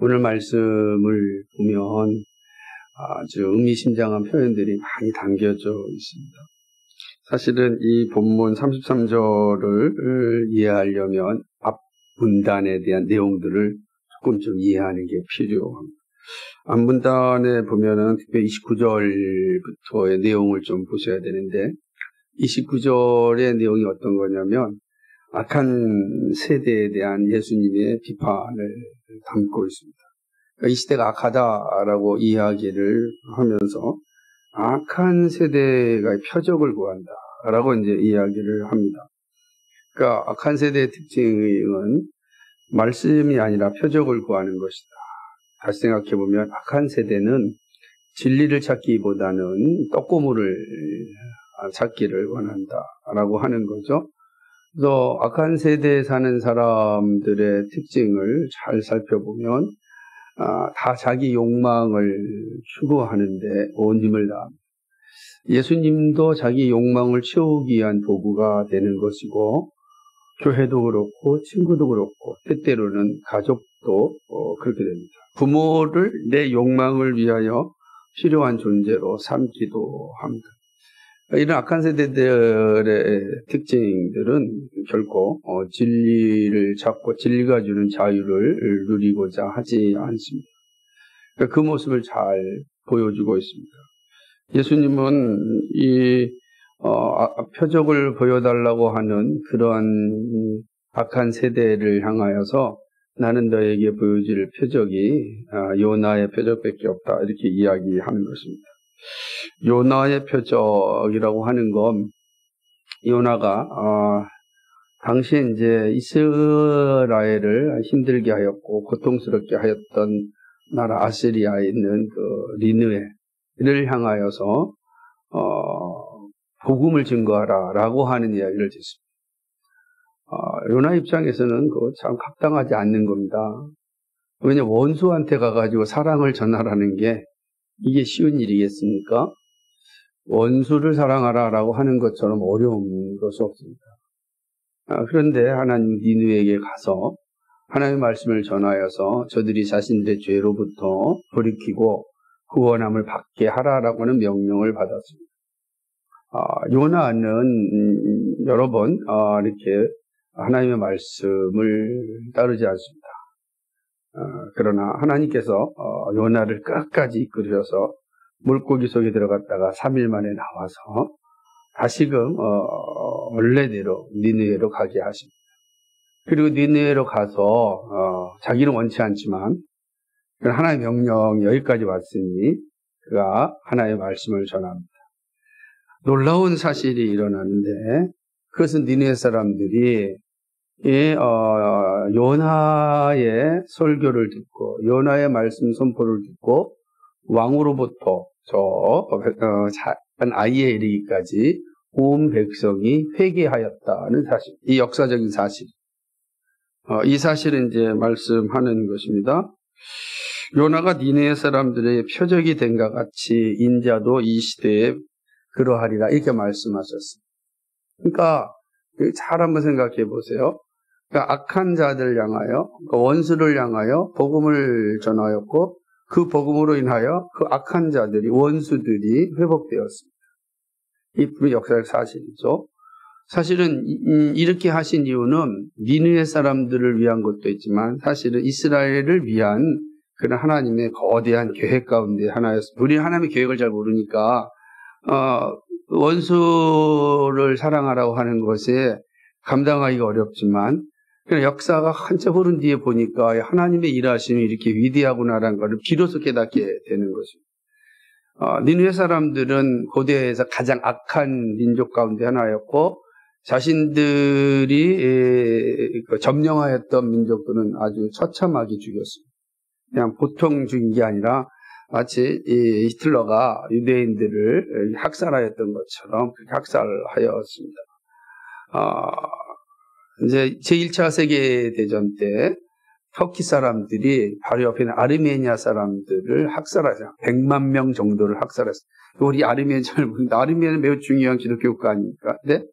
오늘 말씀을 보면 아주 의미심장한 표현들이 많이 담겨져 있습니다. 사실은 이 본문 33절을 이해하려면 앞 문단에 대한 내용들을 조금 좀 이해하는 게 필요합니다. 앞 문단에 보면은 특별히 29절부터의 내용을 좀 보셔야 되는데 29절의 내용이 어떤 거냐면 악한 세대에 대한 예수님의 비판을 담고 있습니다. 그러니까 이 시대가 악하다라고 이야기를 하면서 악한 세대가 표적을 구한다라고 이제 이야기를 합니다. 그러니까 악한 세대의 특징은 말씀이 아니라 표적을 구하는 것이다. 다시 생각해 보면 악한 세대는 진리를 찾기보다는 떡고물을 찾기를 원한다라고 하는 거죠. 그래서 악한 세대에 사는 사람들의 특징을 잘 살펴보면 다 자기 욕망을 추구하는데 온 힘을 다합니다. 예수님도 자기 욕망을 채우기 위한 도구가 되는 것이고 교회도 그렇고 친구도 그렇고 때때로는 가족도 그렇게 됩니다. 부모를 내 욕망을 위하여 필요한 존재로 삼기도 합니다. 이런 악한 세대들의 특징들은 결코 진리를 찾고 진리가 주는 자유를 누리고자 하지 않습니다. 그 모습을 잘 보여주고 있습니다. 예수님은 이 표적을 보여달라고 하는 그러한 악한 세대를 향하여서 나는 너에게 보여줄 표적이 요나의 표적밖에 없다 이렇게 이야기하는 것입니다. 요나의 표적이라고 하는 건 요나가 당시에 이제 이스라엘을 힘들게 하였고 고통스럽게 하였던 나라 아시리아에 있는 그 니느웨를 향하여서 복음을 증거하라라고 하는 이야기를 듣습니다. 요나 입장에서는 그거 참 합당하지 않는 겁니다. 왜냐하면 원수한테 가가지고 사랑을 전하라는 게 이게 쉬운 일이겠습니까? 원수를 사랑하라라고 하는 것처럼 어려운 것이 없습니다. 그런데 하나님 니느웨에게 가서 하나님의 말씀을 전하여서 저들이 자신들의 죄로부터 돌이키고 구원함을 받게 하라라고 하는 명령을 받았습니다. 요나는 여러 번 이렇게 하나님의 말씀을 따르지 않습니다. 그러나 하나님께서 요나를 끝까지 이끌으셔서 물고기 속에 들어갔다가 3일 만에 나와서 다시금 원래대로 니느웨로 가게 하십니다. 그리고 니느웨로 가서 자기는 원치 않지만 하나님의 명령이 여기까지 왔으니 그가 하나님의 말씀을 전합니다. 놀라운 사실이 일어나는데 그것은 니느웨 사람들이 요나의 설교를 듣고 요나의 말씀 선포를 듣고 왕으로부터 작은 아이에 이르기까지 온 백성이 회개하였다는 사실, 이 역사적인 사실, 이 사실은 이제 말씀하는 것입니다. 요나가 니느웨 사람들의 표적이 된과 같이 인자도 이 시대에 그러하리라 이렇게 말씀하셨습니다. 그러니까 잘 한번 생각해 보세요. 그러니까 악한 자들 향하여, 원수를 향하여 복음을 전하였고 그 복음으로 인하여 그 악한 자들이, 원수들이 회복되었습니다. 이 역사적 사실이죠. 사실은 이렇게 하신 이유는 니느웨 사람들을 위한 것도 있지만 사실은 이스라엘을 위한 그런 하나님의 거대한 계획 가운데 하나였습니다. 우리는 하나님의 계획을 잘 모르니까 원수를 사랑하라고 하는 것에 감당하기가 어렵지만 그냥 역사가 한참 흐른 뒤에 보니까 하나님의 일하심이 이렇게 위대하구나라는 것을 비로소 깨닫게 되는 것입니다. 니느웨 사람들은 고대에서 가장 악한 민족 가운데 하나였고 자신들이 점령하였던 민족들은 아주 처참하게 죽였습니다. 그냥 보통 죽인 게 아니라 마치 히틀러가 유대인들을 학살하였던 것처럼 그렇게 학살하였습니다. 이제 제1차 세계대전 때 터키 사람들이 바로 옆에 있는 아르메니아 사람들을 학살하죠. 100만 명 정도를 학살했어요. 우리 아르메니아 잘 모르는데 아르메니아는 매우 중요한 기독교 국가 아닙니까? 근데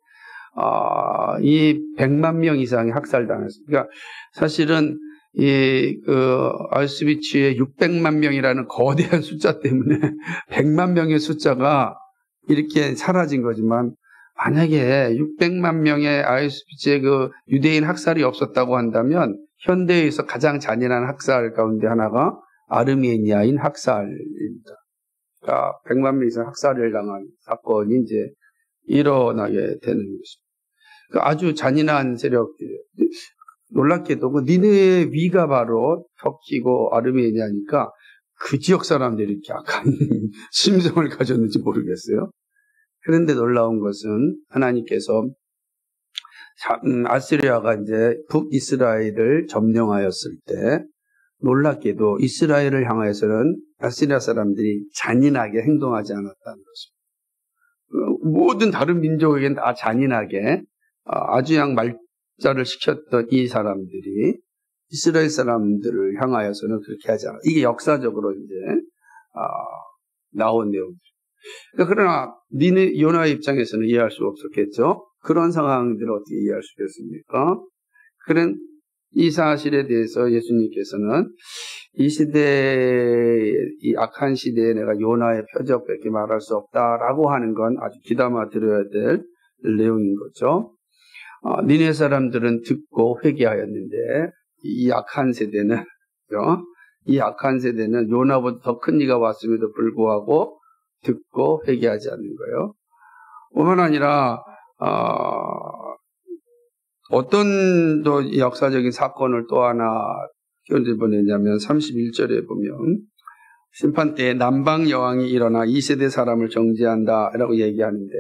이 100만 명 이상이 학살당했어요. 그러니까 사실은 아우슈비츠의 600만 명이라는 거대한 숫자 때문에 100만 명의 숫자가 이렇게 사라진 거지만, 만약에 600만 명의 아우슈비츠의 그 유대인 학살이 없었다고 한다면 현대에서 가장 잔인한 학살 가운데 하나가 아르메니아인 학살입니다. 그러니까 100만 명 이상 학살을 당한 사건이 이제 일어나게 되는 것입니다. 그러니까 아주 잔인한 세력들이에요. 놀랍게도 그 니느웨의 위가 바로 터키고 아르메니아니까 그 지역 사람들이 이렇게 악한 심성을 가졌는지 모르겠어요. 그런데 놀라운 것은 하나님께서 아시리아가 이제 북이스라엘을 점령하였을 때 놀랍게도 이스라엘을 향해서는 아시리아 사람들이 잔인하게 행동하지 않았다는 것입니다. 모든 다른 민족에겐 다 잔인하게 아주 양 말자를 시켰던 이 사람들이 이스라엘 사람들을 향하여서는 그렇게 하지 않았다. 이게 역사적으로 이제 나온 내용이죠. 그러나 요나의 입장에서는 이해할 수 없었겠죠. 그런 상황들을 어떻게 이해할 수 있겠습니까? 그런 이 사실에 대해서 예수님께서는 이 시대에, 이 악한 시대에 내가 요나의 표적밖에 말할 수 없다라고 하는 건 아주 귀담아 들어야 될 내용인 거죠. 니네 사람들은 듣고 회개하였는데 이 악한 세대는 요나보다 더 큰 이가 왔음에도 불구하고 듣고 회개하지 않는 거예요. 뿐만 아니라 어떤 또 역사적인 사건을 또 하나 껴집어내냐면 31절에 보면 심판 때에 남방 여왕이 일어나 2세대 사람을 정죄한다라고 얘기하는데,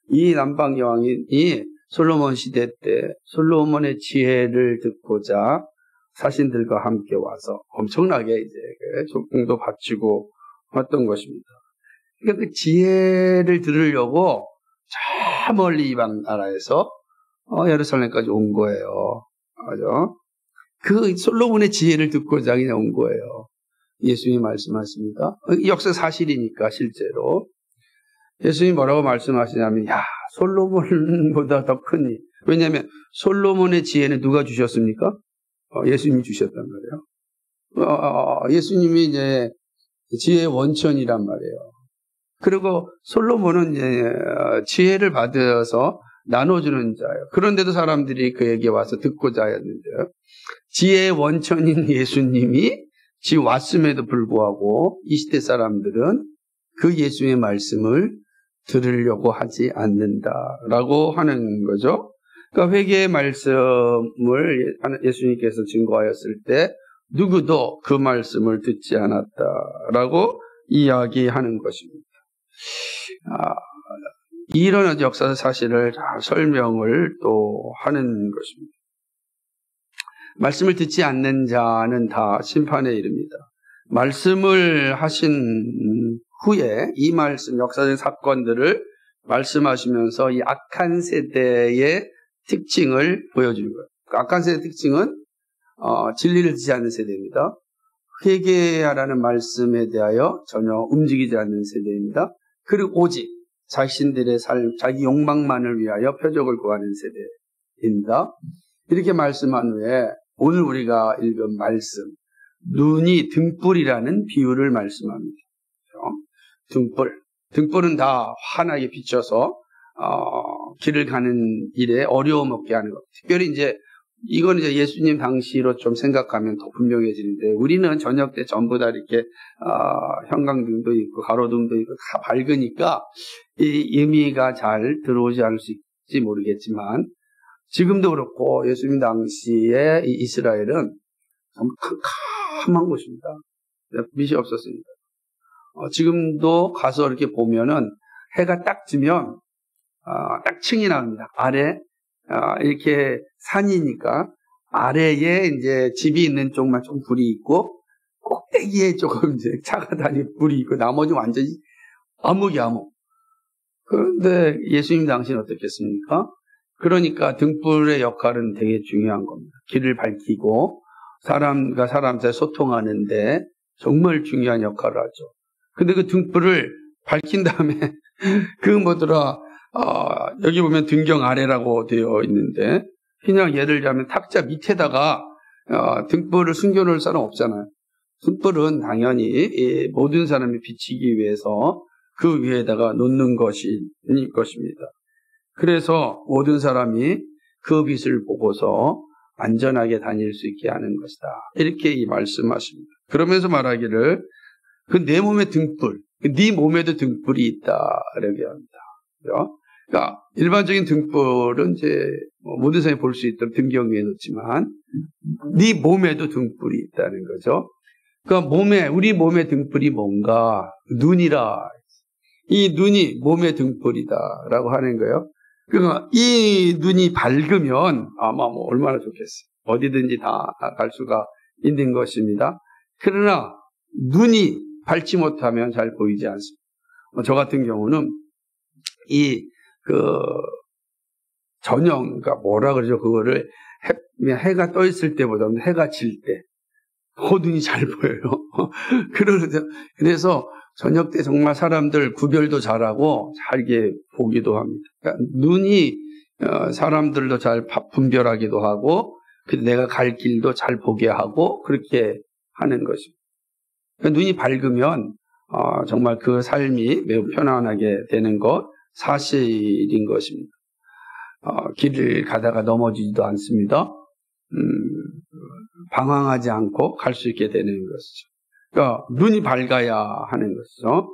이 남방 여왕이 솔로몬 시대 때 솔로몬의 지혜를 듣고자 사신들과 함께 와서 엄청나게 이제 조공도 바치고 했던 것입니다. 그러니까 그 지혜를 들으려고 저 멀리 이방 나라에서 예루살렘까지 온 거예요. 맞아? 그 솔로몬의 지혜를 듣고자 그냥 온 거예요. 예수님이 말씀하십니다. 역사 사실이니까 실제로. 예수님이 뭐라고 말씀하시냐면, 솔로몬보다 더 크니. 왜냐하면 솔로몬의 지혜는 누가 주셨습니까? 예수님이 주셨단 말이에요. 예수님이 이제 지혜의 원천이란 말이에요. 그리고 솔로몬은 이제 지혜를 받아서 나눠주는 자예요. 그런데도 사람들이 그에게 와서 듣고자 하였는데요. 지혜의 원천인 예수님이 지금 왔음에도 불구하고 이 시대 사람들은 그 예수의 말씀을 들으려고 하지 않는다라고 하는 거죠. 그러니까 회개의 말씀을 예수님께서 증거하였을 때 누구도 그 말씀을 듣지 않았다라고 이야기하는 것입니다. 이런 역사 사실을 설명을 또 하는 것입니다. 말씀을 듣지 않는 자는 다 심판에 이릅니다. 말씀을 하신 후에 이 말씀, 역사적 사건들을 말씀하시면서 이 악한 세대의 특징을 보여주는 거예요. 그 악한 세대의 특징은 진리를 듣지 않는 세대입니다. 회개하라는 말씀에 대하여 전혀 움직이지 않는 세대입니다. 그리고 오직 자신들의 삶, 자기 욕망만을 위하여 표적을 구하는 세대입니다. 이렇게 말씀한 후에 오늘 우리가 읽은 말씀, 눈이 등불이라는 비유를 말씀합니다. 등불은 다 환하게 비춰서 길을 가는 일에 어려움 없게 하는 것. 특별히 이건 예수님 당시로 좀 생각하면 더 분명해지는데, 우리는 저녁 때 전부 다 이렇게 형광등도 있고 가로등도 있고 다 밝으니까 이 의미가 잘 들어오지 않을 수 있을지 모르겠지만, 지금도 그렇고 예수님 당시에 이 이스라엘은 정말 캄캄한 곳입니다. 빛이 없었습니다. 지금도 가서 이렇게 보면은 해가 딱 지면 딱 층이 나옵니다. 아래 이렇게 산이니까 아래에 이제 집이 있는 쪽만 좀 불이 있고, 꼭대기에 조금 이제 차가 다니는 불이 있고, 나머지 완전히 암흑. 그런데 예수님 당시는 어떻겠습니까? 그러니까 등불의 역할은 되게 중요한 겁니다. 길을 밝히고 사람과 사람 사이 소통하는데 정말 중요한 역할을 하죠. 근데 그 등불을 밝힌 다음에 여기 보면 등경 아래라고 되어 있는데, 그냥 예를 들자면 탁자 밑에다가 등불을 숨겨놓을 사람 없잖아요. 등불은 당연히 이 모든 사람이 비치기 위해서 그 위에다가 놓는 것입니다. 그래서 모든 사람이 그 빛을 보고서 안전하게 다닐 수 있게 하는 것이다. 이렇게 이 말씀하십니다. 그러면서 말하기를 그 내 몸에 등불, 네 몸에도 등불이 있다. 이렇게 합니다. 그러니까 일반적인 등불은 이제 모든 사람이 볼 수 있도록 등경 위에 놓지만 네 몸에도 등불이 있다는 거죠. 그러니까 우리 몸의 등불이 뭔가? 눈이라. 이 눈이 몸의 등불이다라고 하는 거예요. 그러니까 이 눈이 밝으면 아마 얼마나 좋겠어요. 어디든지 다 갈 수가 있는 것입니다. 그러나 눈이 밝지 못하면 잘 보이지 않습니다. 저 같은 경우는 전형, 그러니까 뭐라 그러죠? 그거를 해가 떠 있을 때보다는 해가 질 때 눈이 잘 보여요. 그래서 저녁 때 정말 사람들 구별도 잘하고 잘게 보기도 합니다. 그러니까 눈이 사람들도 잘 분별하기도 하고 내가 갈 길도 잘 보게 하고 그렇게 하는 것입니다. 그러니까 눈이 밝으면 정말 그 삶이 매우 편안하게 되는 것 사실인 것입니다. 길을 가다가 넘어지지도 않습니다. 방황하지 않고 갈 수 있게 되는 것이죠. 그러니까 눈이 밝아야 하는 것이죠.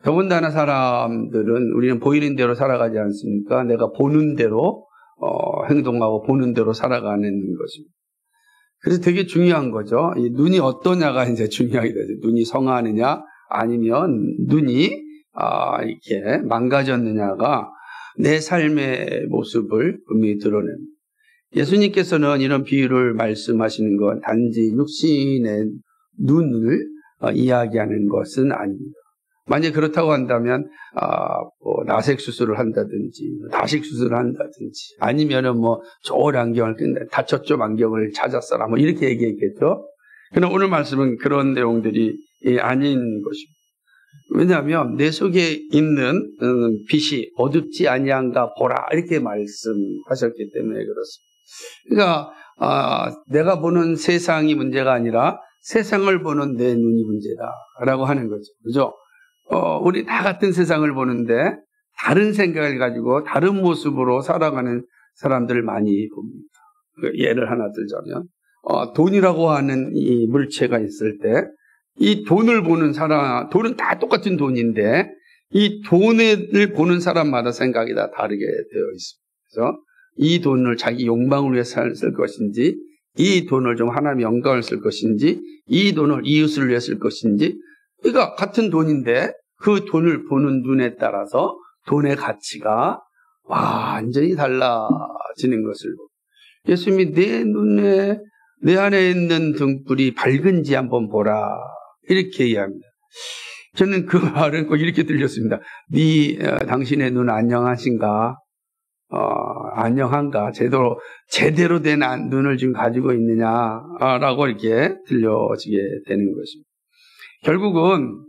더군다나 사람들은 우리는 보이는 대로 살아가지 않습니까? 내가 보는 대로 행동하고 보는 대로 살아가는 것입니다. 그래서 되게 중요한 거죠. 이 눈이 어떠냐가 이제 중요하게 되죠. 눈이 성하느냐 아니면 눈이 이렇게 망가졌느냐가 내 삶의 모습을 분명히 드러냅니다. 예수님께서는 이런 비유를 말씀하시는 건 단지 육신의 눈을 이야기하는 것은 아닙니다. 만약 그렇다고 한다면 라섹 수술을 한다든지 다식 수술을 한다든지 아니면은 좋은 안경을 다쳤죠 안경을 찾았어라 이렇게 얘기했겠죠. 그러나 오늘 말씀은 그런 내용들이 아닌 것입니다. 왜냐하면 내 속에 있는 빛이 어둡지 아니한가 보라 이렇게 말씀하셨기 때문에 그렇습니다. 그러니까 내가 보는 세상이 문제가 아니라 세상을 보는 내 눈이 문제다라고 하는 거죠. 그죠? 우리 다 같은 세상을 보는데 다른 생각을 가지고 다른 모습으로 살아가는 사람들을 많이 봅니다. 예를 하나 들자면 돈이라고 하는 이 물체가 있을 때 이 돈을 보는 사람, 돈은 다 똑같은 돈인데 이 돈을 보는 사람마다 생각이 다 다르게 되어 있습니다. 그래서 이 돈을 자기 욕망을 위해 쓸 것인지 이 돈을 좀 하나님의 영광을 쓸 것인지 이 돈을 이웃을 위해 쓸 것인지 그러니까 같은 돈인데 그 돈을 보는 눈에 따라서 돈의 가치가 완전히 달라지는 것을 예수님이 내 안에 있는 등불이 밝은지 한번 보라 이렇게 이야기합니다. 저는 그 말은 꼭 이렇게 들렸습니다. 당신의 눈 안녕하신가? 안녕한가? 제대로 된 눈을 지금 가지고 있느냐라고 이렇게 들려지게 되는 것입니다. 결국은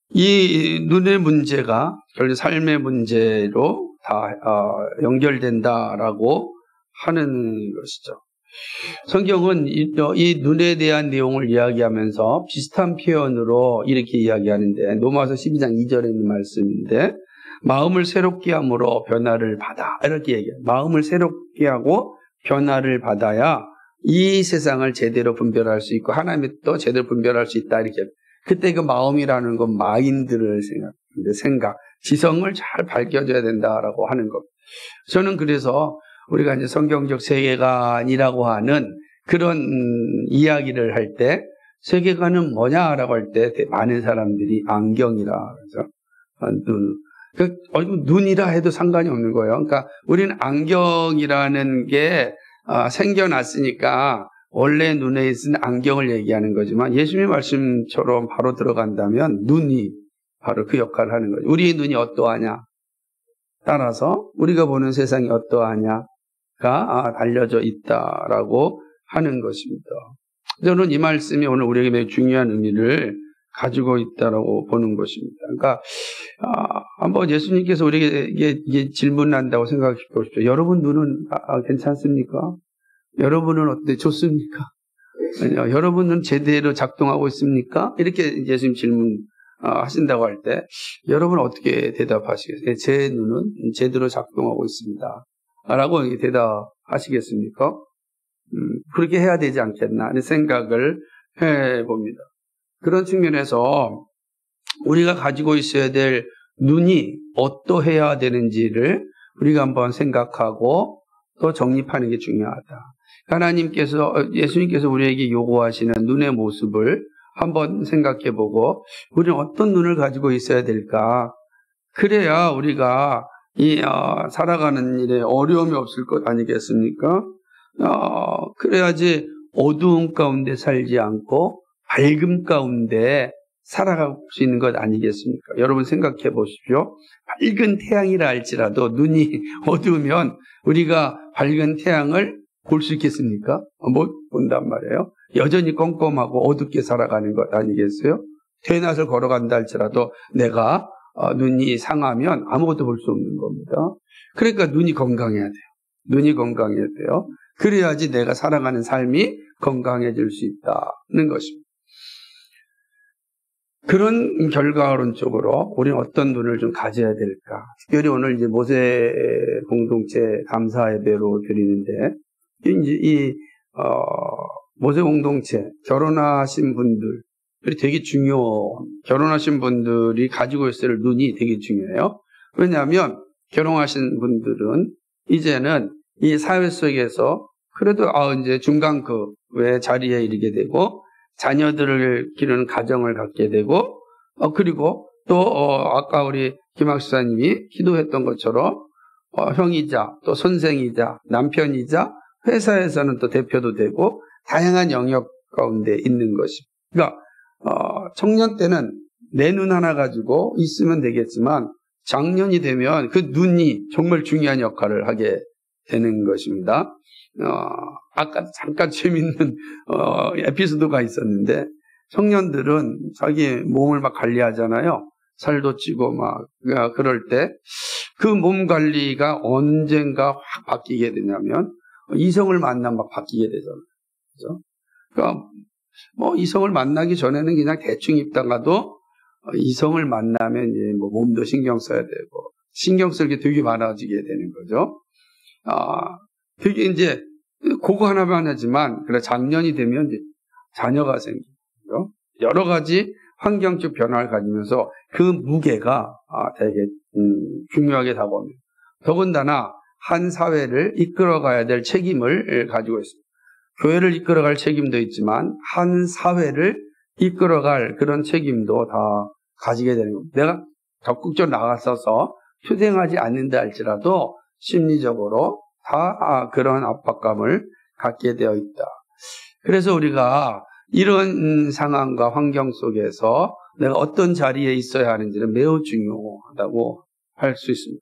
이 눈의 문제가 결국 삶의 문제로 다 연결된다라고 하는 것이죠. 성경은 이 눈에 대한 내용을 이야기하면서 비슷한 표현으로 이렇게 이야기하는데 로마서 12장 2절에 있는 말씀인데 마음을 새롭게 함으로 변화를 받아 이렇게 얘기해요. 마음을 새롭게 하고 변화를 받아야 이 세상을 제대로 분별할 수 있고 하나님의 또 제대로 분별할 수 있다 이렇게. 그때 그 마음이라는 건 마인드를 생각, 지성을 잘 밝혀줘야 된다라고 하는 것. 저는 그래서 우리가 이제 성경적 세계관이라고 하는 그런 이야기를 할 때 세계관은 뭐냐라고 할 때 많은 사람들이 안경이라 그래서 눈이라 해도 상관이 없는 거예요. 그러니까 우리는 안경이라는 게 생겨났으니까 원래 눈에 있는 안경을 얘기하는 거지만 예수님의 말씀처럼 바로 들어간다면 눈이 바로 그 역할을 하는 거죠. 우리의 눈이 어떠하냐 따라서 우리가 보는 세상이 어떠하냐가 달려져 있다라고 하는 것입니다. 저는 이 말씀이 오늘 우리에게 매우 중요한 의미를 가지고 있다라고 보는 것입니다. 그러니까 한번 예수님께서 우리에게 이게 질문한다고 생각해 보십시오. 여러분 눈은 괜찮습니까? 여러분은 어때? 좋습니까? 아니요. 여러분은 제대로 작동하고 있습니까? 이렇게 예수님 질문 하신다고 할 때 여러분 어떻게 대답하시겠어요? 제 눈은 제대로 작동하고 있습니다. 라고 대답하시겠습니까? 그렇게 해야 되지 않겠나 하는 생각을 해봅니다. 그런 측면에서 우리가 가지고 있어야 될 눈이 어떠해야 되는지를 우리가 한번 생각하고 또 정립하는 게 중요하다. 예수님께서 우리에게 요구하시는 눈의 모습을 한번 생각해보고 우리는 어떤 눈을 가지고 있어야 될까? 그래야 우리가 살아가는 일에 어려움이 없을 것 아니겠습니까? 그래야지 어두움 가운데 살지 않고 밝음 가운데 살아갈 수 있는 것 아니겠습니까? 여러분 생각해 보십시오. 밝은 태양이라 할지라도 눈이 어두우면 우리가 밝은 태양을 볼 수 있겠습니까? 못 본단 말이에요. 여전히 껌껌하고 어둡게 살아가는 것 아니겠어요? 대낮을 걸어간다 할지라도 내가 눈이 상하면 아무것도 볼 수 없는 겁니다. 그러니까 눈이 건강해야 돼요. 눈이 건강해야 돼요. 그래야지 내가 살아가는 삶이 건강해질 수 있다는 것입니다. 그런 결과론적으로 우리는 어떤 눈을 좀 가져야 될까? 특별히 오늘 이제 모세 공동체 감사 예배로 드리는데, 이제 모세 공동체 결혼하신 분들이 되게 결혼하신 분들이 가지고 있어야 할 눈이 되게 중요해요. 왜냐하면 결혼하신 분들은 이제는 이 사회 속에서 그래도 이제 중간급의 자리에 이르게 되고 자녀들을 기르는 가정을 갖게 되고 그리고 또 아까 우리 김학수사님이 기도했던 것처럼 형이자 또 선생이자 남편이자 회사에서는 또 대표도 되고 다양한 영역 가운데 있는 것입니다. 그러니까 청년 때는 내 눈 하나 가지고 있으면 되겠지만 장년이 되면 그 눈이 정말 중요한 역할을 하게 되는 것입니다. 아까 잠깐 재밌는 에피소드가 있었는데 청년들은 자기 몸을 막 관리하잖아요. 살도 찌고 막 그럴 때 그 몸 관리가 언젠가 확 바뀌게 되냐면 이성을 만나면 막 바뀌게 되잖아요. 그죠? 그러니까 이성을 만나기 전에는 그냥 대충 입다가도 이성을 만나면 이제 몸도 신경 써야 되고 신경 쓸 게 되게 많아지게 되는 거죠. 되게 이제 그거 하나만 하지만 그래 장년이 되면 이제 자녀가 생기죠. 여러 가지 환경적 변화를 가지면서 그 무게가 되게 중요하게 다가옵니다. 더군다나 한 사회를 이끌어가야 될 책임을 가지고 있습니다. 교회를 이끌어갈 책임도 있지만 한 사회를 이끌어갈 그런 책임도 다 가지게 되는 겁니다. 내가 적극적으로 나가서서 투쟁하지 않는다 할지라도 심리적으로 다 그런 압박감을 갖게 되어 있다. 그래서 우리가 이런 상황과 환경 속에서 내가 어떤 자리에 있어야 하는지는 매우 중요하다고 할 수 있습니다.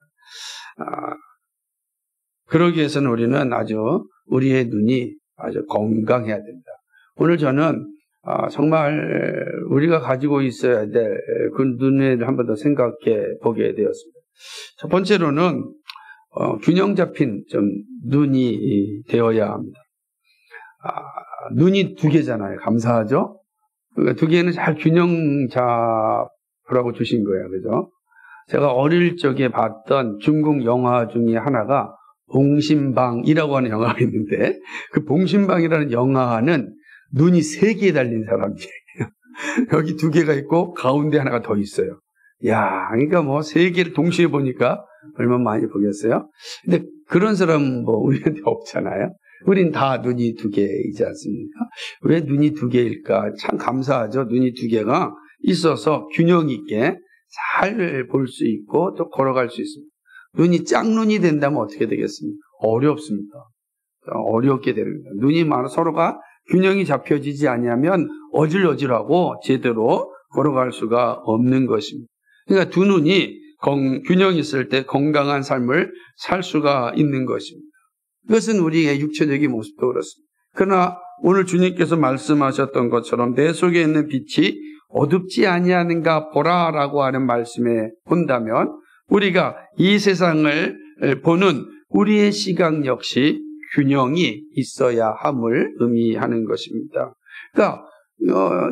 그러기 위해서는 우리는 우리의 눈이 아주 건강해야 된다. 오늘 저는 정말 우리가 가지고 있어야 될 그 눈을 한 번 더 생각해 보게 되었습니다. 첫 번째로는 균형 잡힌 좀 눈이 되어야 합니다. 눈이 두 개잖아요. 감사하죠? 그러니까 두 개는 잘 균형 잡으라고 주신 거예요. 그죠? 제가 어릴 적에 봤던 중국 영화 중에 하나가 봉신방이라고 하는 영화가 있는데 그 봉신방이라는 영화는 눈이 세 개 달린 사람이에요. 여기 두 개가 있고 가운데 하나가 더 있어요. 야, 그러니까 세 개를 동시에 보니까 얼마나 많이 보겠어요? 근데 그런 사람은 우리한테 없잖아요. 우린 다 눈이 두 개이지 않습니까? 왜 눈이 두 개일까? 참 감사하죠. 눈이 두 개가 있어서 균형 있게 잘 볼 수 있고 또 걸어갈 수 있습니다. 눈이 짝눈이 된다면 어떻게 되겠습니까? 어렵습니다. 어렵게 됩니다. 눈이 서로가 균형이 잡혀지지 않으면 어질어질하고 제대로 걸어갈 수가 없는 것입니다. 그러니까 두 눈이 균형이 있을 때 건강한 삶을 살 수가 있는 것입니다. 이것은 우리의 육체적인 모습도 그렇습니다. 그러나 오늘 주님께서 말씀하셨던 것처럼 내 속에 있는 빛이 어둡지 아니하는가 보라라고 하는 말씀에 본다면 우리가 이 세상을 보는 우리의 시각 역시 균형이 있어야 함을 의미하는 것입니다. 그러니까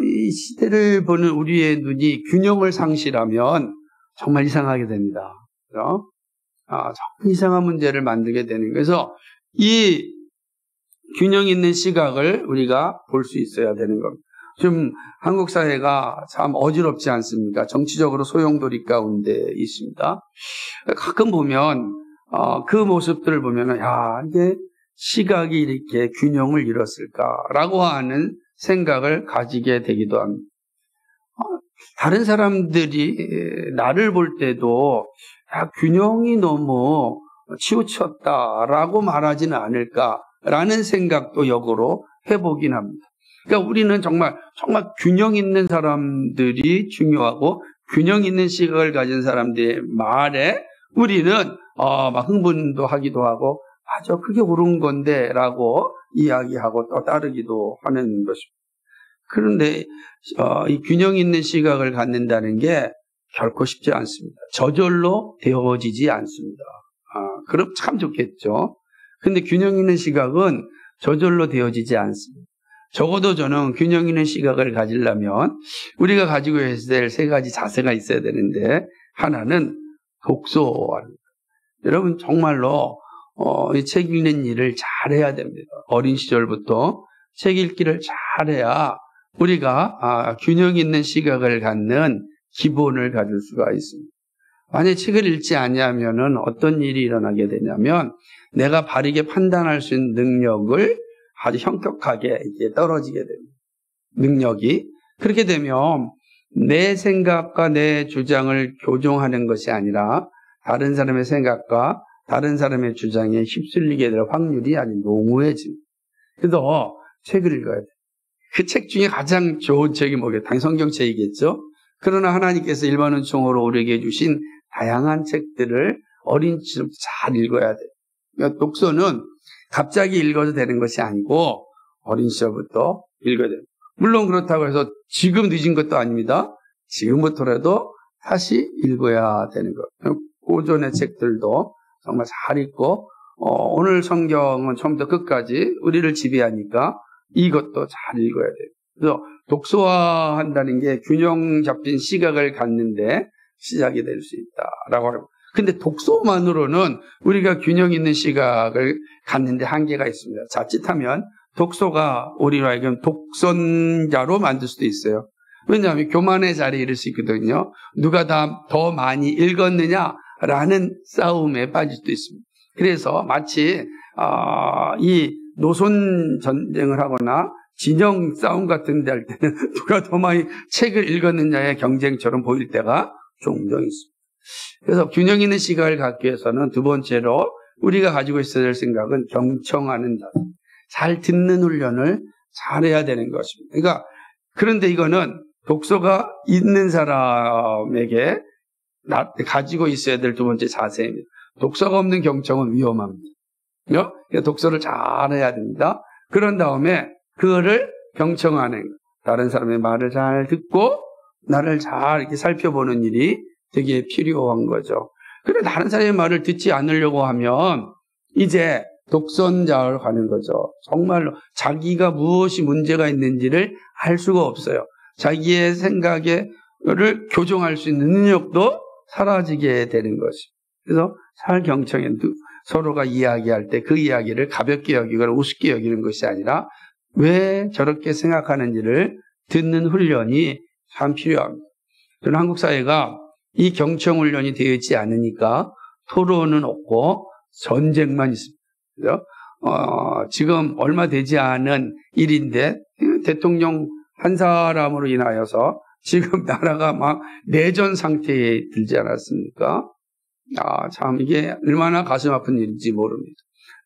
이 시대를 보는 우리의 눈이 균형을 상실하면 정말 이상하게 됩니다. 그렇죠? 정말 이상한 문제를 만들게 되는 거예요. 그래서 이 균형 있는 시각을 우리가 볼 수 있어야 되는 겁니다. 지금 한국 사회가 참 어지럽지 않습니까? 정치적으로 소용돌이 가운데 있습니다. 가끔 보면 그 모습들을 보면 이게 시각이 이렇게 균형을 잃었을까라고 하는 생각을 가지게 되기도 합니다. 다른 사람들이 나를 볼 때도 균형이 너무 치우쳤다라고 말하지는 않을까라는 생각도 역으로 해보긴 합니다. 그러니까 우리는 정말 균형 있는 사람들이 중요하고 균형 있는 시각을 가진 사람들의 말에 우리는 막 흥분도 하기도 하고 맞아 그게 옳은 건데 라고 이야기하고 또 따르기도 하는 것입니다. 그런데 이 균형 있는 시각을 갖는다는 게 결코 쉽지 않습니다. 저절로 되어지지 않습니다. 그럼 참 좋겠죠. 근데 균형 있는 시각은 저절로 되어지지 않습니다. 적어도 저는 균형 있는 시각을 가지려면 우리가 가지고 있어야 될 세 가지 자세가 있어야 되는데 하나는 독서입니다. 여러분 정말로 이 책 읽는 일을 잘해야 됩니다. 어린 시절부터 책 읽기를 잘해야 우리가 균형 있는 시각을 갖는 기본을 가질 수가 있습니다. 만약에 책을 읽지 않으면은 어떤 일이 일어나게 되냐면 내가 바르게 판단할 수 있는 능력을 아주 현격하게 이게 떨어지게 됩니다. 능력이. 그렇게 되면 내 생각과 내 주장을 교정하는 것이 아니라 다른 사람의 생각과 다른 사람의 주장에 휩쓸리게 될 확률이 아주 농후해집니다. 그래서 책을 읽어야 돼요. 그 책 중에 가장 좋은 책이 뭐겠어요? 당연히 성경책이겠죠? 그러나 하나님께서 일반 은총으로 우리에게 주신 다양한 책들을 어린 시절부터 잘 읽어야 돼요. 그러니까 독서는 갑자기 읽어도 되는 것이 아니고 어린 시절부터 읽어야 돼요. 물론 그렇다고 해서 지금 늦은 것도 아닙니다. 지금부터라도 다시 읽어야 되는 것. 고전의 책들도 정말 잘 읽고 오늘 성경은 처음부터 끝까지 우리를 지배하니까 이것도 잘 읽어야 돼요. 그래서 독서화한다는 게 균형 잡힌 시각을 갖는데 시작이 될 수 있다라고 합니다. 근데 독서만으로는 우리가 균형 있는 시각을 갖는데 한계가 있습니다. 자칫하면 독서가 우리로 하여금 독선자로 만들 수도 있어요. 왜냐하면 교만의 자리에 이를 수 있거든요. 누가 더 많이 읽었느냐라는 싸움에 빠질 수도 있습니다. 그래서 마치 이 노선 전쟁을 하거나 진영 싸움 같은 데 할 때는 누가 더 많이 책을 읽었느냐의 경쟁처럼 보일 때가 종종 있습니다. 그래서 균형 있는 시각을 갖기 위해서는 두 번째로 우리가 가지고 있어야 될 생각은 경청하는 자, 잘 듣는 훈련을 잘해야 되는 것입니다. 그러니까 그런데 이거는 독서가 있는 사람에게 가지고 있어야 될 두 번째 자세입니다. 독서가 없는 경청은 위험합니다. 그러니까 독서를 잘해야 됩니다. 그런 다음에 그거를 경청하는 다른 사람의 말을 잘 듣고 나를 잘 이렇게 살펴보는 일이 되게 필요한 거죠. 그런데 다른 사람의 말을 듣지 않으려고 하면 이제 독선자로 가는 거죠. 정말로 자기가 무엇이 문제가 있는지를 알 수가 없어요. 자기의 생각을 교정할 수 있는 능력도 사라지게 되는 것이죠. 그래서 잘 경청해 서로가 이야기할 때 그 이야기를 가볍게 여기거나 우습게 여기는 것이 아니라 왜 저렇게 생각하는지를 듣는 훈련이 참 필요합니다. 저는 한국 사회가 이 경청 훈련이 되어 있지 않으니까 토론은 없고 전쟁만 있습니다. 그죠? 지금 얼마 되지 않은 일인데 대통령 한 사람으로 인하여서 지금 나라가 막 내전 상태에 들지 않았습니까? 참 이게 얼마나 가슴 아픈 일인지 모릅니다.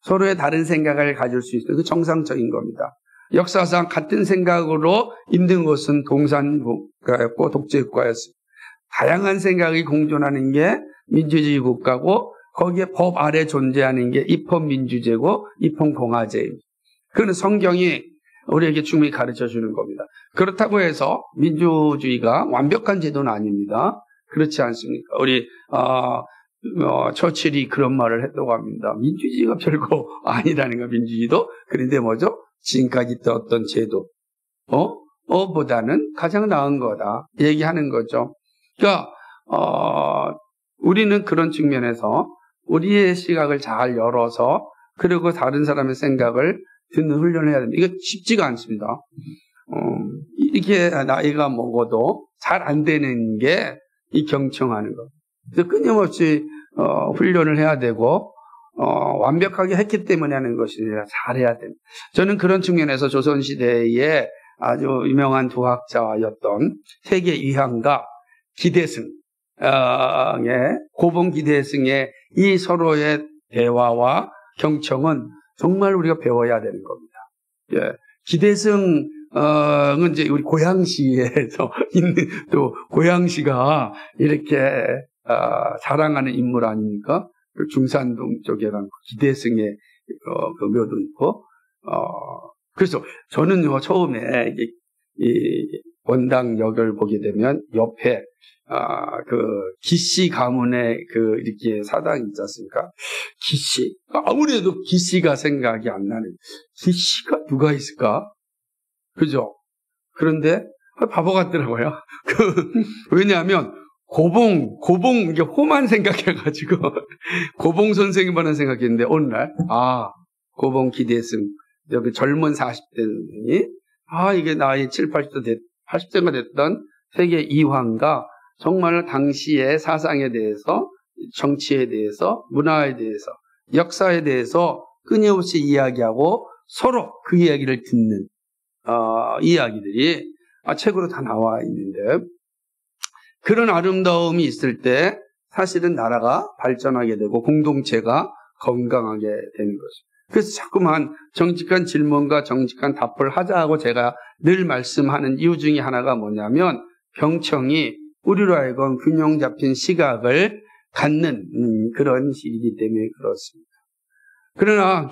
서로의 다른 생각을 가질 수 있어요. 그 정상적인 겁니다. 역사상 같은 생각으로 힘든 것은 공산국가였고 독재국가였습니다. 다양한 생각이 공존하는 게 민주주의 국가고 거기에 법 아래 존재하는 게 입헌민주제고 입헌공화제입니다. 그건 성경이 우리에게 충분히 가르쳐 주는 겁니다. 그렇다고 해서 민주주의가 완벽한 제도는 아닙니다. 그렇지 않습니까? 우리 처칠이 그런 말을 했다고 합니다. 민주주의가 별거 아니라는 거. 민주주의도 그런데 뭐죠? 지금까지 있던 어떤 제도 보다는 가장 나은 거다 얘기하는 거죠. 그러니까 우리는 그런 측면에서 우리의 시각을 잘 열어서 그리고 다른 사람의 생각을 듣는 훈련을 해야 됩니다. 이거 쉽지가 않습니다. 이렇게 나이가 먹어도 잘 안 되는 게 이 경청하는 것. 그래서 끊임없이 훈련을 해야 되고 완벽하게 했기 때문에 하는 것이 아니라 잘해야 됩니다. 저는 그런 측면에서 조선시대에 아주 유명한 도학자였던 세계 위항과 기대승의 고봉 기대승의 이 서로의 대화와 경청은 정말 우리가 배워야 되는 겁니다. 예. 기대승은 이제 우리 고양시에서 있는 또 고양시가 이렇게 자랑하는 인물 아닙니까? 중산동 쪽에는 기대승의 그 묘도 있고 그래서 저는 처음에 이 원당역을 보게 되면 옆에 그 기씨 가문의 그 이렇게 사당이 있지 않습니까? 기씨. 아무래도 기씨가 생각이 안 나는. 기씨가 누가 있을까? 그죠? 그런데 바보 같더라고요. 왜냐하면 고봉 이게 호만 생각해가지고 고봉 선생님만 생각했는데 어느 날 고봉 기대승 여기 젊은 40대들이 이게 나이 7, 80대가 됐던 세계 이황과 정말 당시의 사상에 대해서 정치에 대해서 문화에 대해서 역사에 대해서 끊임없이 이야기하고 서로 그 이야기를 듣는 이야기들이 책으로 다 나와 있는데 그런 아름다움이 있을 때 사실은 나라가 발전하게 되고 공동체가 건강하게 되는 것입니다. 그래서 자꾸만 정직한 질문과 정직한 답을 하자고 제가 늘 말씀하는 이유 중에 하나가 뭐냐면 경청이 우리로 하여금 균형 잡힌 시각을 갖는 그런 시이기 때문에 그렇습니다. 그러나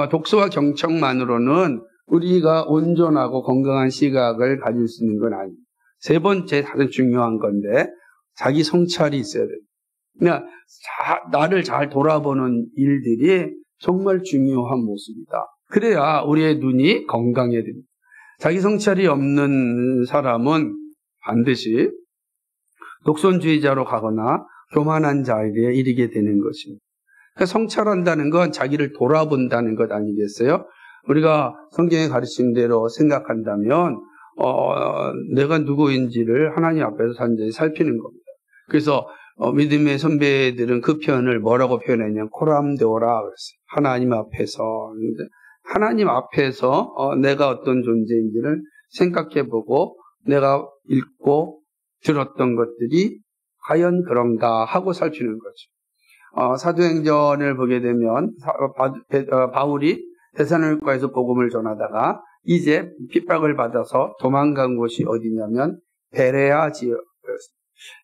독서와 경청만으로는 우리가 온전하고 건강한 시각을 가질 수 있는 건 아닙니다. 세 번째 다른 중요한 건데 자기 성찰이 있어야 됩니다. 그러니까 나를 잘 돌아보는 일들이 정말 중요한 모습이다. 그래야 우리의 눈이 건강해야 됩니다. 자기 성찰이 없는 사람은 반드시 독선주의자로 가거나 교만한 자리에 이르게 되는 것입니다. 그러니까 성찰한다는 건 자기를 돌아본다는 것 아니겠어요? 우리가 성경에 가르친 대로 생각한다면 내가 누구인지를 하나님 앞에서 단전히 살피는 겁니다. 그래서 믿음의 선배들은 그 표현을 뭐라고 표현했냐면 코람데오라 그랬어요. 하나님 앞에서. 하나님 앞에서 내가 어떤 존재인지를 생각해보고 내가 읽고 들었던 것들이 과연 그런가 하고 살피는 거죠. 사도행전을 보게 되면 바울이 데살로니가에서 복음을 전하다가 이제 핍박을 받아서 도망간 곳이 어디냐면 베레아 지역이었습니다.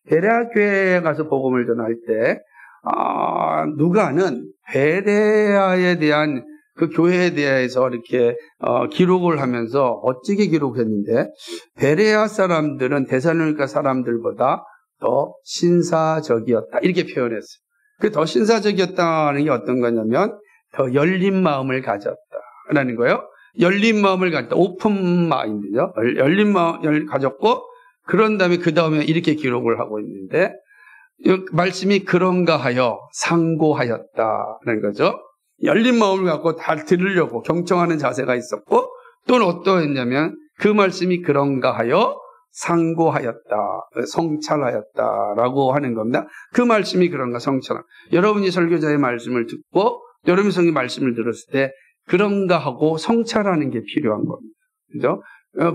베레아 교회에 가서 복음을 전할 때 누가는 베레아에 대한 그 교회에 대해서 이렇게 기록을 하면서 멋지게 기록했는데 베레아 사람들은 데살로니가 사람들보다 더 신사적이었다 이렇게 표현했어요. 그 더 신사적이었다는 게 어떤 거냐면 더 열린 마음을 가졌다라는 거예요. 열린 마음을 가졌다. 오픈 마인드죠. 열린 마음을 가졌고 그런 다음에 그 다음에 이렇게 기록을 하고 있는데 말씀이 그런가 하여 상고하였다는 거죠. 열린 마음을 갖고 다 들으려고 경청하는 자세가 있었고 또는 어떠했냐면 그 말씀이 그런가 하여 상고하였다, 성찰하였다라고 하는 겁니다. 그 말씀이 그런가 성찰하였다. 여러분이 설교자의 말씀을 듣고 여러분이 성경 말씀을 들었을 때 그런가 하고 성찰하는 게 필요한 겁니다. 그죠?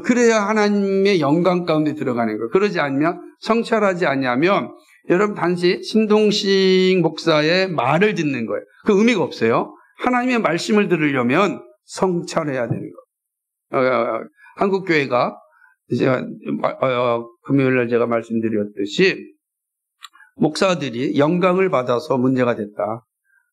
그래야 하나님의 영광 가운데 들어가는 거예요. 그러지 않으면 성찰하지 않으면 여러분 단지 신동식 목사의 말을 듣는 거예요. 그 의미가 없어요. 하나님의 말씀을 들으려면 성찰해야 되는 거예요. 한국교회가 제가 금요일날 제가 말씀드렸듯이 목사들이 영광을 받아서 문제가 됐다.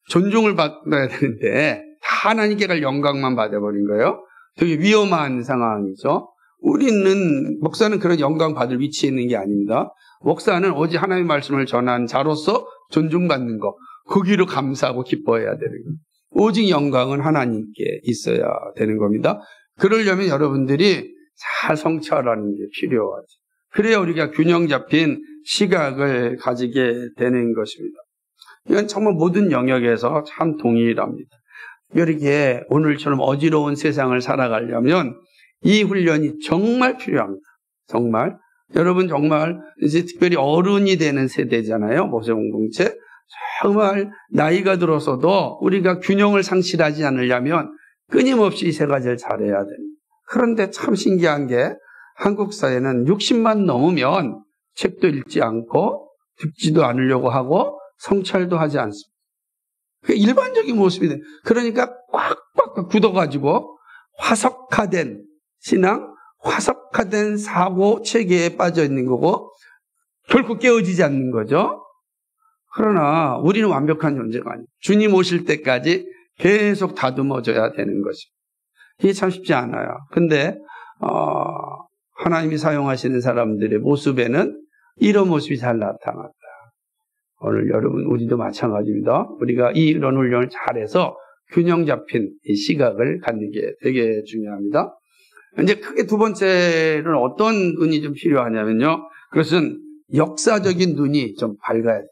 존중을 받아야 되는데 다 하나님께 갈 영광만 받아버린 거예요. 되게 위험한 상황이죠. 우리는, 목사는 그런 영광 받을 위치에 있는 게 아닙니다. 목사는 오직 하나님의 말씀을 전한 자로서 존중받는 거, 거기로 감사하고 기뻐해야 되는 거예요. 오직 영광은 하나님께 있어야 되는 겁니다. 그러려면 여러분들이 잘 성찰하는 게 필요하죠. 그래야 우리가 균형 잡힌 시각을 가지게 되는 것입니다. 이건 정말 모든 영역에서 참 동일합니다. 이렇게 오늘처럼 어지러운 세상을 살아가려면 이 훈련이 정말 필요합니다. 정말. 여러분 정말 이제 특별히 어른이 되는 세대잖아요. 모세공동체. 정말 나이가 들어서도 우리가 균형을 상실하지 않으려면 끊임없이 이 세 가지를 잘해야 됩니다. 그런데 참 신기한 게 한국 사회는 60만 넘으면 책도 읽지 않고 듣지도 않으려고 하고 성찰도 하지 않습니다. 그게 일반적인 모습이 돼요. 그러니까 꽉꽉 굳어가지고 화석화된 신앙, 화석화된 사고 체계에 빠져 있는 거고 결코 깨어지지 않는 거죠. 그러나 우리는 완벽한 존재가 아니에요. 주님 오실 때까지 계속 다듬어져야 되는 것이죠. 이게 참 쉽지 않아요. 근데 하나님이 사용하시는 사람들의 모습에는 이런 모습이 잘 나타났다. 오늘 여러분 우리도 마찬가지입니다. 우리가 이런 훈련을 잘해서 균형 잡힌 이 시각을 갖는 게 되게 중요합니다. 이제 크게 두 번째는 어떤 눈이 좀 필요하냐면요. 그것은 역사적인 눈이 좀 밝아야 돼요.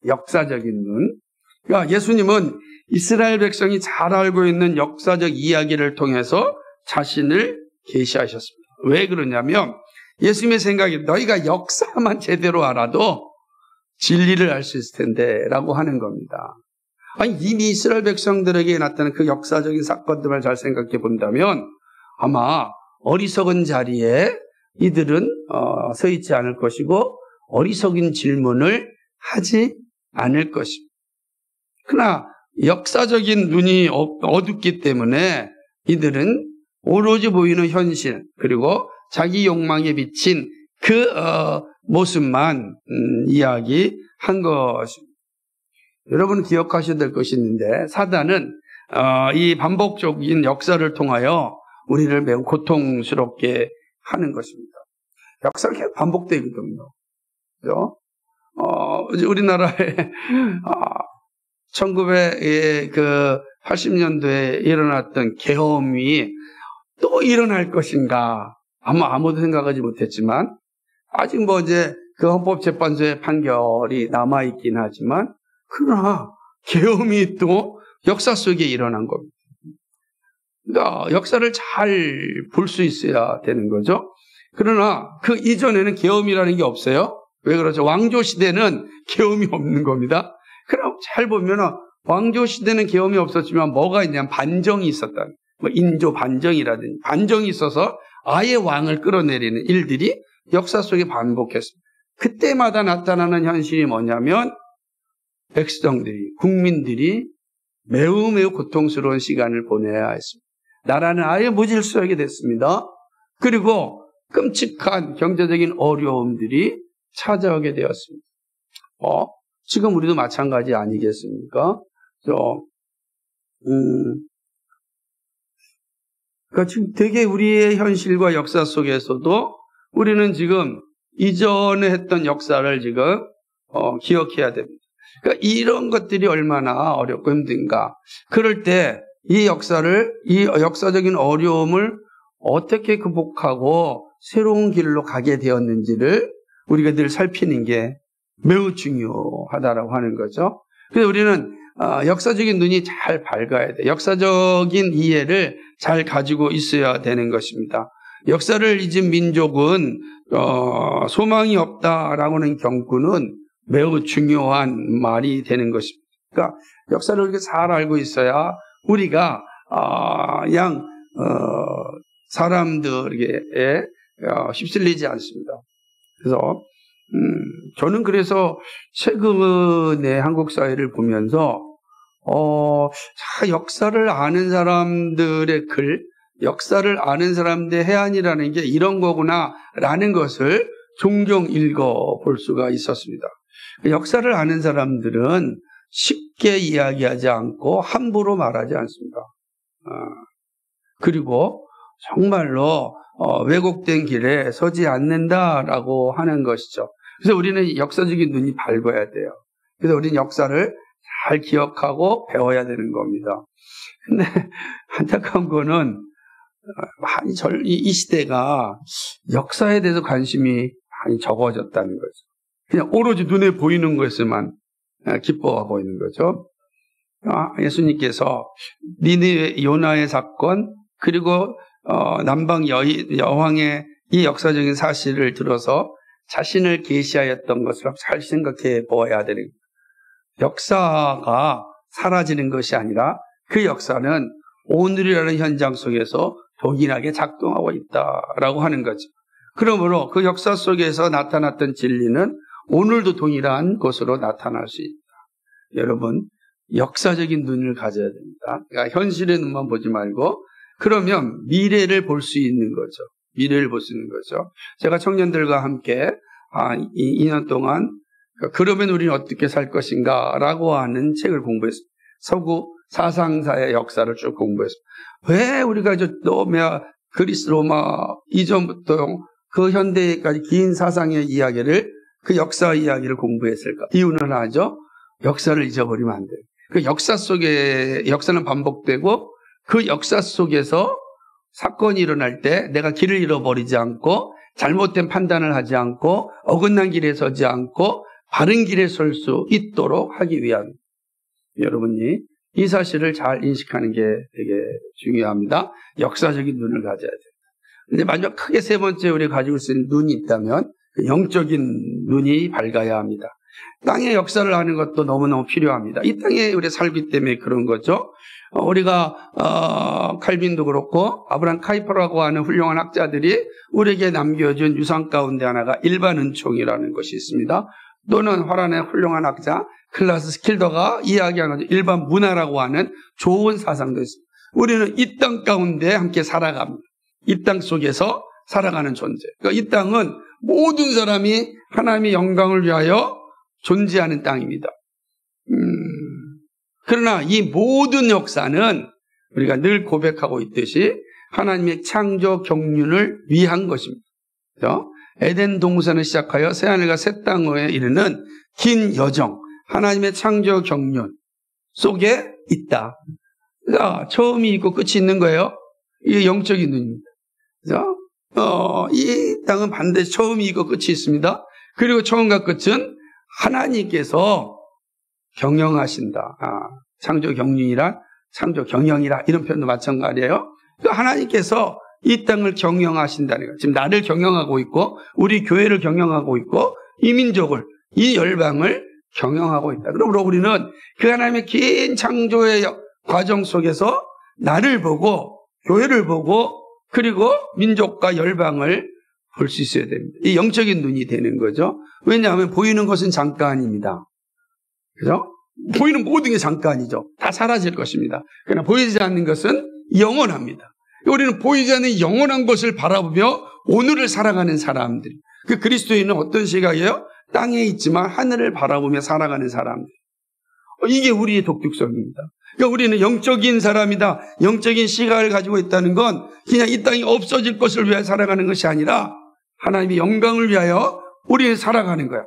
역사적인 눈. 그러니까 예수님은 이스라엘 백성이 잘 알고 있는 역사적 이야기를 통해서 자신을 계시하셨습니다. 왜 그러냐면 예수님의 생각이 너희가 역사만 제대로 알아도 진리를 알 수 있을 텐데 라고 하는 겁니다. 아니 이미 이스라엘 백성들에게 나타난 그 역사적인 사건들을 잘 생각해 본다면 아마 어리석은 자리에 이들은 서 있지 않을 것이고 어리석은 질문을 하지 않을 것입니다. 그러나 역사적인 눈이 어둡기 때문에 이들은 오로지 보이는 현실 그리고 자기 욕망에 비친 그 모습만 이야기한 것입니다. 여러분 기억하셔야 될 것이 있는데 사단은 이 반복적인 역사를 통하여 우리를 매우 고통스럽게 하는 것입니다. 역사가 계속 반복되거든요. 그죠? 우리나라에 1980년도에 일어났던 계엄이 또 일어날 것인가? 아마 아무도 생각하지 못했지만 아직 뭐 이제 그 헌법재판소의 판결이 남아있긴 하지만 그러나 계엄이 또 역사 속에 일어난 겁니다. 그러니까 역사를 잘 볼 수 있어야 되는 거죠. 그러나 그 이전에는 계엄이라는 게 없어요. 왜 그러죠? 왕조 시대는 계엄이 없는 겁니다. 그럼 잘 보면 왕조 시대는 계엄이 없었지만 뭐가 있냐면 반정이 있었다. 뭐 인조 반정이라든지 반정이 있어서 아예 왕을 끌어내리는 일들이 역사 속에 반복했습니다. 그때마다 나타나는 현실이 뭐냐면 백성들이, 국민들이 매우 고통스러운 시간을 보내야 했습니다. 나라는 아예 무질서하게 됐습니다. 그리고 끔찍한 경제적인 어려움들이 찾아오게 되었습니다. 지금 우리도 마찬가지 아니겠습니까? 그러니까 지금 되게 우리의 현실과 역사 속에서도 우리는 지금 이전에 했던 역사를 지금 기억해야 됩니다. 그러니까 이런 것들이 얼마나 어렵고 힘든가. 그럴 때 이 역사적인 어려움을 어떻게 극복하고 새로운 길로 가게 되었는지를 우리가 늘 살피는 게 매우 중요하다라고 하는 거죠. 그래서 우리는 역사적인 눈이 잘 밝아야 돼요. 역사적인 이해를 잘 가지고 있어야 되는 것입니다. 역사를 잊은 민족은 소망이 없다라고 하는 경구는 매우 중요한 말이 되는 것입니다. 그러니까 역사를 이렇게 잘 알고 있어야 우리가 사람들에게 휩쓸리지 않습니다. 그래서 저는 그래서 최근에 한국 사회를 보면서 역사를 아는 사람들의 글, 역사를 아는 사람들의 해안이라는 게 이런 거구나라는 것을 종종 읽어볼 수가 있었습니다. 역사를 아는 사람들은 쉽게 이야기하지 않고 함부로 말하지 않습니다. 그리고 정말로 왜곡된 길에 서지 않는다라고 하는 것이죠. 그래서 우리는 역사적인 눈이 밝아야 돼요. 그래서 우리는 역사를 잘 기억하고 배워야 되는 겁니다. 근데 안타까운 거는 이 시대가 역사에 대해서 관심이 많이 적어졌다는 거죠. 그냥 오로지 눈에 보이는 것에만 기뻐하고 있는 거죠. 예수님께서 니느웨 요나의 사건 그리고 남방 여왕의 이 역사적인 사실을 들어서 자신을 계시하였던 것을 잘 생각해 보아야 되는 거예요. 역사가 사라지는 것이 아니라 그 역사는 오늘이라는 현장 속에서 동일하게 작동하고 있다라고 하는 거죠. 그러므로 그 역사 속에서 나타났던 진리는 오늘도 동일한 것으로 나타날 수 있다. 여러분, 역사적인 눈을 가져야 됩니다. 그러니까 현실의 눈만 보지 말고 그러면 미래를 볼 수 있는 거죠. 미래를 볼 수 있는 거죠. 제가 청년들과 함께 2년 동안 그러면 우리는 어떻게 살 것인가 라고 하는 책을 공부했습니다. 서구 사상사의 역사를 쭉 공부했습니다. 왜 우리가 그리스 로마 이전부터 그 현대까지 긴 사상의 이야기를 그 역사 이야기를 공부했을까? 이유는 하나죠. 역사를 잊어버리면 안 돼요. 그 역사는 반복되고 그 역사 속에서 사건이 일어날 때 내가 길을 잃어버리지 않고 잘못된 판단을 하지 않고 어긋난 길에 서지 않고 바른 길에 설 수 있도록 하기 위한 여러분이 이 사실을 잘 인식하는 게 되게 중요합니다. 역사적인 눈을 가져야 돼요. 근데 마지막 크게 세 번째 우리가 가지고 있는 눈이 있다면 영적인 눈이 밝아야 합니다. 땅의 역사를 아는 것도 너무너무 필요합니다. 이 땅에 우리 살기 때문에 그런 거죠. 우리가 칼빈도 그렇고 아브라함 카이퍼라고 하는 훌륭한 학자들이 우리에게 남겨준 유산 가운데 하나가 일반 은총이라는 것이 있습니다. 또는 화란의 훌륭한 학자 클라스 스킬더가 이야기하는 일반 문화라고 하는 좋은 사상도 있습니다. 우리는 이 땅 가운데 함께 살아갑니다. 이 땅 속에서 살아가는 존재. 그러니까 이 땅은 모든 사람이 하나님의 영광을 위하여 존재하는 땅입니다. 그러나 이 모든 역사는 우리가 늘 고백하고 있듯이 하나님의 창조 경륜을 위한 것입니다. 그렇죠? 에덴 동산을 시작하여 새하늘과 새 땅에 이르는 긴 여정, 하나님의 창조 경륜 속에 있다. 그러니까 처음이 있고 끝이 있는 거예요. 이게 영적인 눈입니다. 그렇죠? 이 땅은 반드시 처음이 있고 끝이 있습니다. 그리고 처음과 끝은 하나님께서 경영하신다. 창조 경륜이라 창조 경영이라 이런 표현도 마찬가지예요. 그러니까 하나님께서 이 땅을 경영하신다는 거예요. 지금 나를 경영하고 있고 우리 교회를 경영하고 있고 이 민족을 이 열방을 경영하고 있다. 그러므로 우리는 그 하나님의 긴 창조의 과정 속에서 나를 보고 교회를 보고 그리고 민족과 열방을 볼 수 있어야 됩니다. 이 영적인 눈이 되는 거죠. 왜냐하면 보이는 것은 잠깐입니다. 그죠? 보이는 모든 게 잠깐이죠. 다 사라질 것입니다. 그러나 보이지 않는 것은 영원합니다. 우리는 보이지 않는 영원한 것을 바라보며 오늘을 살아가는 사람들. 그 그리스도인은 어떤 시각이에요? 땅에 있지만 하늘을 바라보며 살아가는 사람들. 이게 우리의 독특성입니다. 그러니까 우리는 영적인 사람이다. 영적인 시각을 가지고 있다는 건 그냥 이 땅이 없어질 것을 위해 살아가는 것이 아니라 하나님의 영광을 위하여 우리는 살아가는 거야.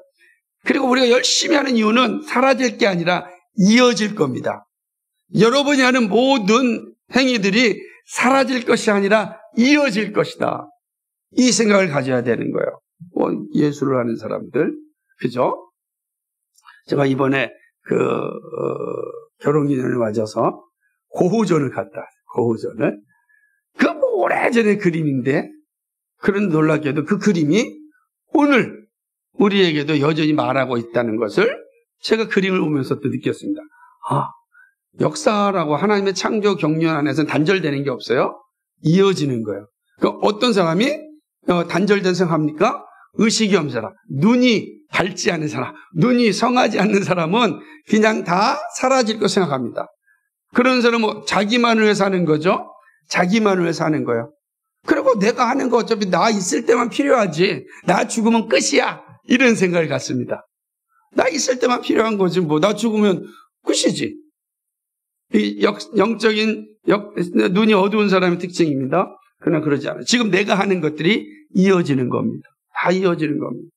그리고 우리가 열심히 하는 이유는 사라질 게 아니라 이어질 겁니다. 여러분이 하는 모든 행위들이 사라질 것이 아니라 이어질 것이다. 이 생각을 가져야 되는 거예요. 예술을 하는 사람들. 그죠? 제가 이번에 결혼기념을 맞아서 고후전을 갔다 왔어요. 고후전을. 그 오래전의 그림인데, 그런 놀랍게도 그 그림이 오늘 우리에게도 여전히 말하고 있다는 것을 제가 그림을 보면서 또 느꼈습니다. 역사라고 하나님의 창조 경륜 안에서는 단절되는 게 없어요. 이어지는 거예요. 그러니까 어떤 사람이 단절된 생각합니까? 의식이 없는 사람, 눈이 밝지 않은 사람, 눈이 성하지 않는 사람은 그냥 다 사라질 거 생각합니다. 그런 사람은 자기만을 위해 사는 거죠. 자기만을 위해 사는 거예요. 그리고 내가 하는 거 어차피 나 있을 때만 필요하지. 나 죽으면 끝이야. 이런 생각을 갖습니다. 나 있을 때만 필요한 거지. 나 죽으면 끝이지. 이 영적인 눈이 어두운 사람의 특징입니다. 그러나 그러지 않아요. 지금 내가 하는 것들이 이어지는 겁니다. 다 이어지는 겁니다.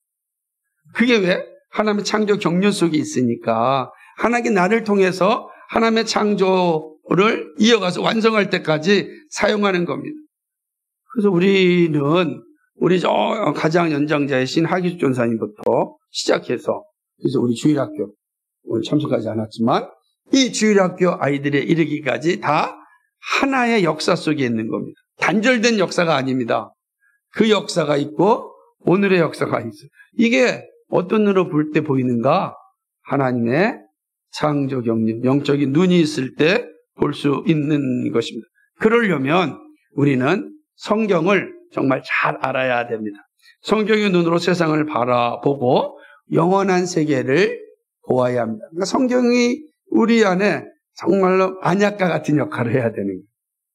그게 왜? 하나님의 창조 경륜 속에 있으니까 하나님께 나를 통해서 하나님의 창조를 이어가서 완성할 때까지 사용하는 겁니다. 그래서 우리는 우리 가장 연장자이신 하기수 전사님부터 시작해서 그래서 우리 주일학교 오늘 참석하지 않았지만 이 주일학교 아이들에 이르기까지 다 하나의 역사 속에 있는 겁니다. 단절된 역사가 아닙니다. 그 역사가 있고 오늘의 역사가 있어요. 이게 어떤 눈으로 볼 때 보이는가? 하나님의 창조 경륜, 영적인 눈이 있을 때 볼 수 있는 것입니다. 그러려면 우리는 성경을 정말 잘 알아야 됩니다. 성경의 눈으로 세상을 바라보고 영원한 세계를 보아야 합니다. 그러니까 성경이 우리 안에 정말로 안약과 같은 역할을 해야 되는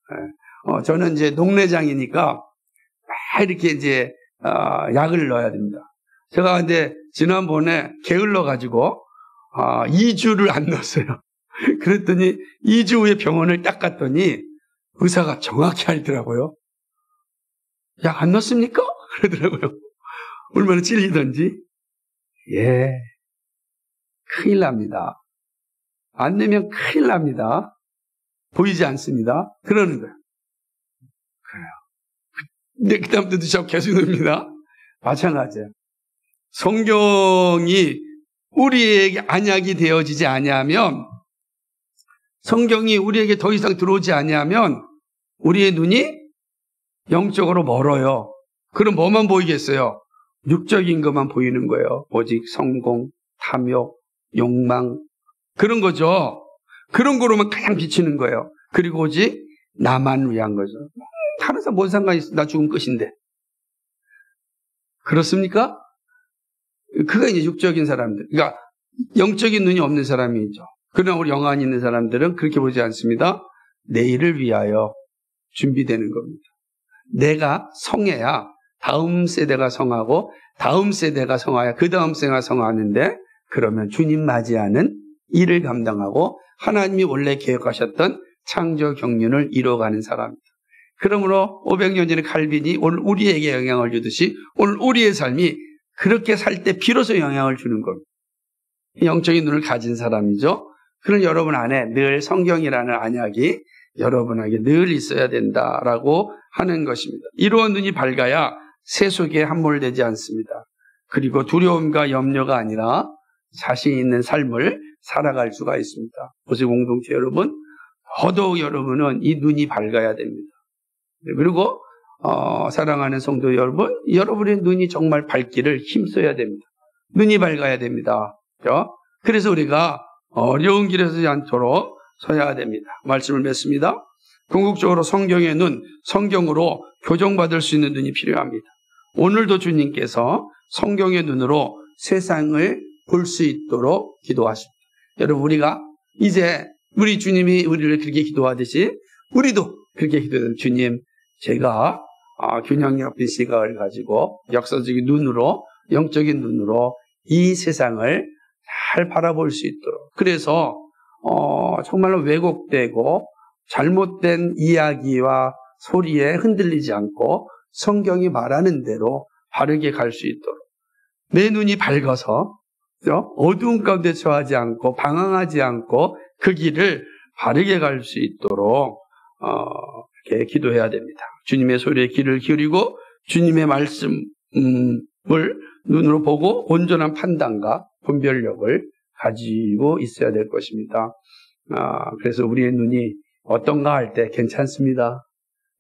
거예요. 저는 이제 농내장이니까 막 이렇게 이제 약을 넣어야 됩니다. 제가 근데 지난번에 게을러가지고 2주를 안 넣었어요. 그랬더니 2주 후에 병원을 딱 갔더니 의사가 정확히 알더라고요. 약 안 넣었습니까? 그러더라고요. 얼마나 찔리던지. 예, 큰일 납니다. 안 내면 큰일 납니다. 보이지 않습니다. 그러는 거예요. 그래요. 근데 그다음부터 저 계속 넣습니다. 마찬가지예요. 성경이 우리에게 안약이 되어지지 아니하면, 성경이 우리에게 더 이상 들어오지 아니하면 우리의 눈이 영적으로 멀어요. 그럼 뭐만 보이겠어요? 육적인 것만 보이는 거예요. 오직 성공, 탐욕, 욕망, 그런 거죠. 그런 거로만 가장 비치는 거예요. 그리고 오직 나만 위한 거죠. 다른 사람 뭔 상관이 있어? 나 죽으면 끝인데. 그렇습니까? 그가 이제 육적인 사람들. 그러니까 영적인 눈이 없는 사람이죠. 그러나 우리 영안이 있는 사람들은 그렇게 보지 않습니다. 내일을 위하여 준비되는 겁니다. 내가 성해야 다음 세대가 성하고 다음 세대가 성하야 그 다음 세대가 성하는데, 그러면 주님 맞이하는 일을 감당하고 하나님이 원래 계획하셨던 창조 경륜을 이뤄가는 사람입니다. 그러므로 500년 전에 칼빈이 오늘 우리에게 영향을 주듯이 오늘 우리의 삶이 그렇게 살 때 비로소 영향을 주는 겁니다. 영적인 눈을 가진 사람이죠. 그런 여러분 안에 늘 성경이라는 안약이 여러분에게 늘 있어야 된다라고 하는 것입니다. 이러한 눈이 밝아야 세속에 함몰되지 않습니다. 그리고 두려움과 염려가 아니라 자신 있는 삶을 살아갈 수가 있습니다. 보세 공동체 여러분, 더더욱 여러분은 이 눈이 밝아야 됩니다. 그리고 사랑하는 성도 여러분, 여러분의 눈이 정말 밝기를 힘써야 됩니다. 눈이 밝아야 됩니다. 그래서 우리가 어려운 길에 서지 않도록 서야 됩니다. 말씀을 맺습니다. 궁극적으로 성경의 눈, 성경으로 교정받을 수 있는 눈이 필요합니다. 오늘도 주님께서 성경의 눈으로 세상을 볼 수 있도록 기도하십니다. 여러분, 우리가 이제 우리 주님이 우리를 그렇게 기도하듯이 우리도 그렇게 기도해요. 주님, 제가 균형 잡힌 시각을 가지고 역사적인 눈으로, 영적인 눈으로 이 세상을 잘 바라볼 수 있도록. 그래서 정말로 왜곡되고 잘못된 이야기와 소리에 흔들리지 않고 성경이 말하는 대로 바르게 갈 수 있도록, 내 눈이 밝아서 어두운 가운데 처하지 않고 방황하지 않고 그 길을 바르게 갈 수 있도록 이렇게 기도해야 됩니다. 주님의 소리에 귀를 기울이고 주님의 말씀을 눈으로 보고 온전한 판단과 분별력을 가지고 있어야 될 것입니다. 그래서 우리의 눈이 어떤가 할 때 괜찮습니다.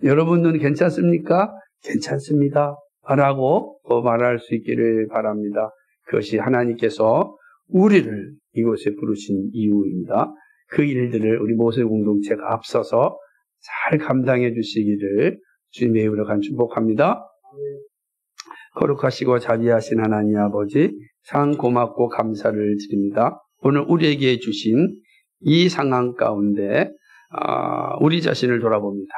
여러분 눈 괜찮습니까? 괜찮습니다. 라고 말할 수 있기를 바랍니다. 그것이 하나님께서 우리를 이곳에 부르신 이유입니다. 그 일들을 우리 모세 공동체가 앞서서 잘 감당해 주시기를 주님의 이름으로 간축복합니다. 거룩하시고 자비하신 하나님 아버지, 참 고맙고 감사를 드립니다. 오늘 우리에게 주신 이 상황 가운데 우리 자신을 돌아봅니다.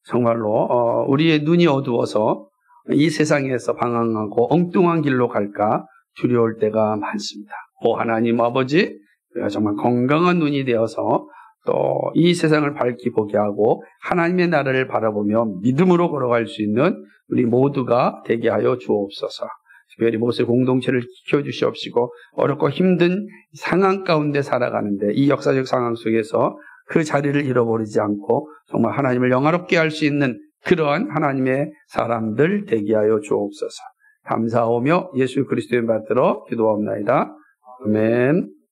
정말로 우리의 눈이 어두워서 이 세상에서 방황하고 엉뚱한 길로 갈까 두려울 때가 많습니다. 오 하나님 아버지, 우리가 정말 건강한 눈이 되어서 또 이 세상을 밝히 보게 하고 하나님의 나라를 바라보며 믿음으로 걸어갈 수 있는 우리 모두가 되게 하여 주옵소서. 특별히 모세 공동체를 지켜주시옵시고 어렵고 힘든 상황 가운데 살아가는데 이 역사적 상황 속에서 그 자리를 잃어버리지 않고 정말 하나님을 영화롭게 할 수 있는 그러한 하나님의 사람들 되게 하여 주옵소서. 감사하며 예수 그리스도의 받들어 기도하옵나이다. 아멘.